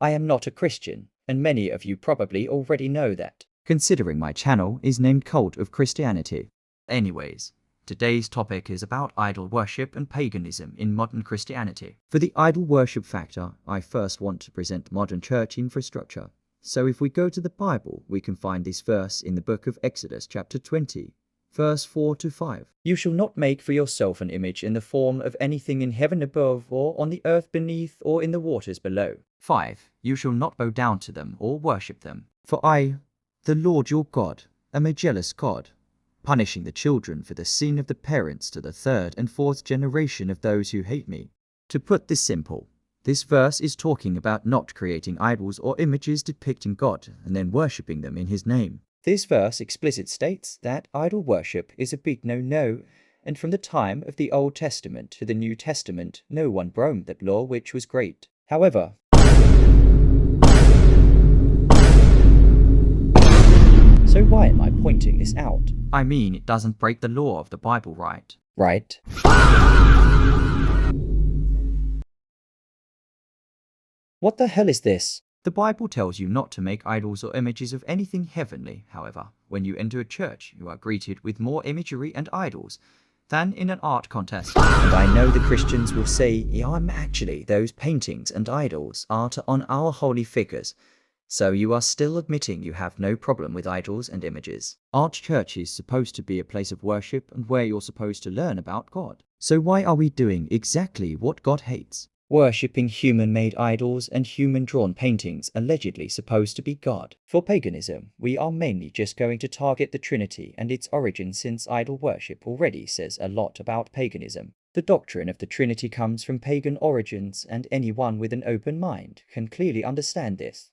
I am not a Christian, and many of you probably already know that, considering my channel is named Cult of Christianity. Anyways, today's topic is about idol worship and paganism in modern Christianity. For the idol worship factor, I first want to present modern church infrastructure. So if we go to the Bible, we can find this verse in the book of Exodus chapter 20. Verse 4 to 5. You shall not make for yourself an image in the form of anything in heaven above, or on the earth beneath, or in the waters below. 5. You shall not bow down to them or worship them. For I, the Lord your God, am a jealous God, punishing the children for the sin of the parents to the third and fourth generation of those who hate me. To put this simple, this verse is talking about not creating idols or images depicting God and then worshipping them in his name. This verse explicitly states that idol worship is a big no-no, and from the time of the Old Testament to the New Testament, no one broke that law, which was great. However, so why am I pointing this out? I mean, it doesn't break the law of the Bible, right? Right? What the hell is this? The Bible tells you not to make idols or images of anything heavenly. However, when you enter a church, you are greeted with more imagery and idols than in an art contest. And I know the Christians will say, yeah, actually, those paintings and idols are on our holy figures. So you are still admitting you have no problem with idols and images. Our church is supposed to be a place of worship and where you're supposed to learn about God. So why are we doing exactly what God hates? Worshipping human-made idols and human-drawn paintings allegedly supposed to be God. For paganism, we are mainly just going to target the Trinity and its origin, since idol worship already says a lot about paganism. The doctrine of the Trinity comes from pagan origins, and anyone with an open mind can clearly understand this.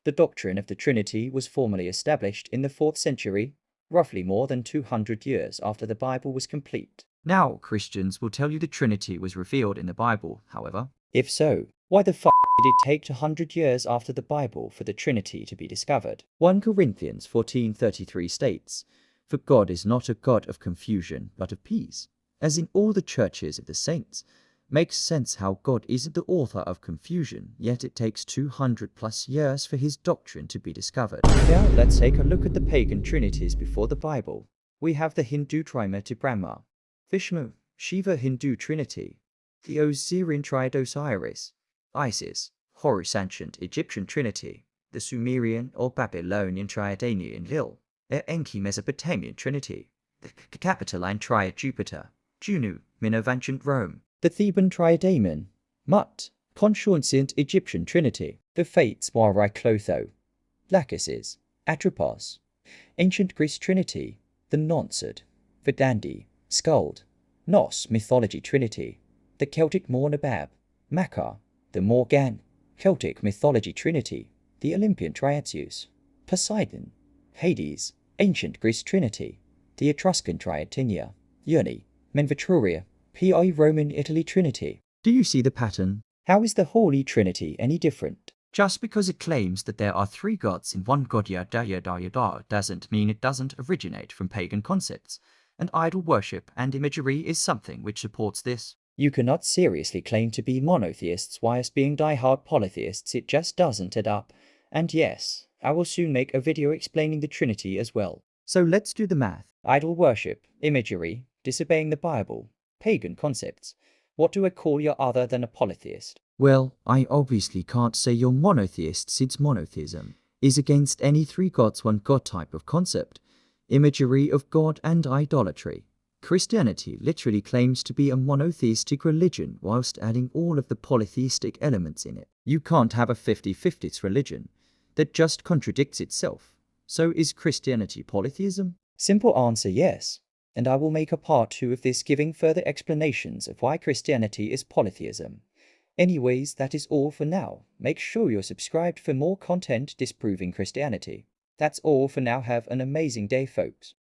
The doctrine of the Trinity was formally established in the 4th century, roughly more than 200 years after the Bible was complete. Now, Christians will tell you the Trinity was revealed in the Bible, however. If so, why the fuck did it take 200 years after the Bible for the Trinity to be discovered? 1 Corinthians 14:33 states, "For God is not a God of confusion, but of peace," as in all the churches of the saints. Makes sense how God isn't the author of confusion, yet it takes 200+ years for his doctrine to be discovered. Now let's take a look at the pagan trinities before the Bible. We have the Hindu Trimurti Brahma, Vishnu, Shiva Hindu Trinity, the Osirian Triad Osiris, Isis, Horus ancient Egyptian Trinity, the Sumerian or Babylonian Triadani Enlil, the Enki Mesopotamian Trinity, the Capitoline Triad Jupiter, Juno, Minerva ancient Rome, the Theban Triadaemon, Mut, Consciential Egyptian Trinity, the Fates Moirai Clotho, Lachesis, Atropos, Ancient Greece Trinity, the Nonsud, Verdandi, Skald, Nos Mythology Trinity, the Celtic Mornabab, Makar, the Morgan, Celtic Mythology Trinity, the Olympian Triadzius, Poseidon, Hades, Ancient Greece Trinity, the Etruscan Triatinia, Urni, Menvetruria, Pi Roman Italy Trinity. Do you see the pattern? How is the Holy Trinity any different? Just because it claims that there are 3 gods in one god yada doesn't mean it doesn't originate from pagan concepts, and idol worship and imagery is something which supports this. You cannot seriously claim to be monotheists whilst being die-hard polytheists. It just doesn't add up. And yes, I will soon make a video explaining the Trinity as well. So let's do the math. Idol worship, imagery, disobeying the Bible, pagan concepts. What do I call you other than a polytheist? Well, I obviously can't say you're monotheist, since monotheism is against any 3 gods 1 god type of concept, imagery of God and idolatry. Christianity literally claims to be a monotheistic religion whilst adding all of the polytheistic elements in it. You can't have a 50-50 religion that just contradicts itself. So is Christianity polytheism? Simple answer, yes. And I will make a part 2 of this, giving further explanations of why Christianity is polytheism. Anyways, that is all for now. Make sure you're subscribed for more content disproving Christianity. That's all for now. Have an amazing day, folks.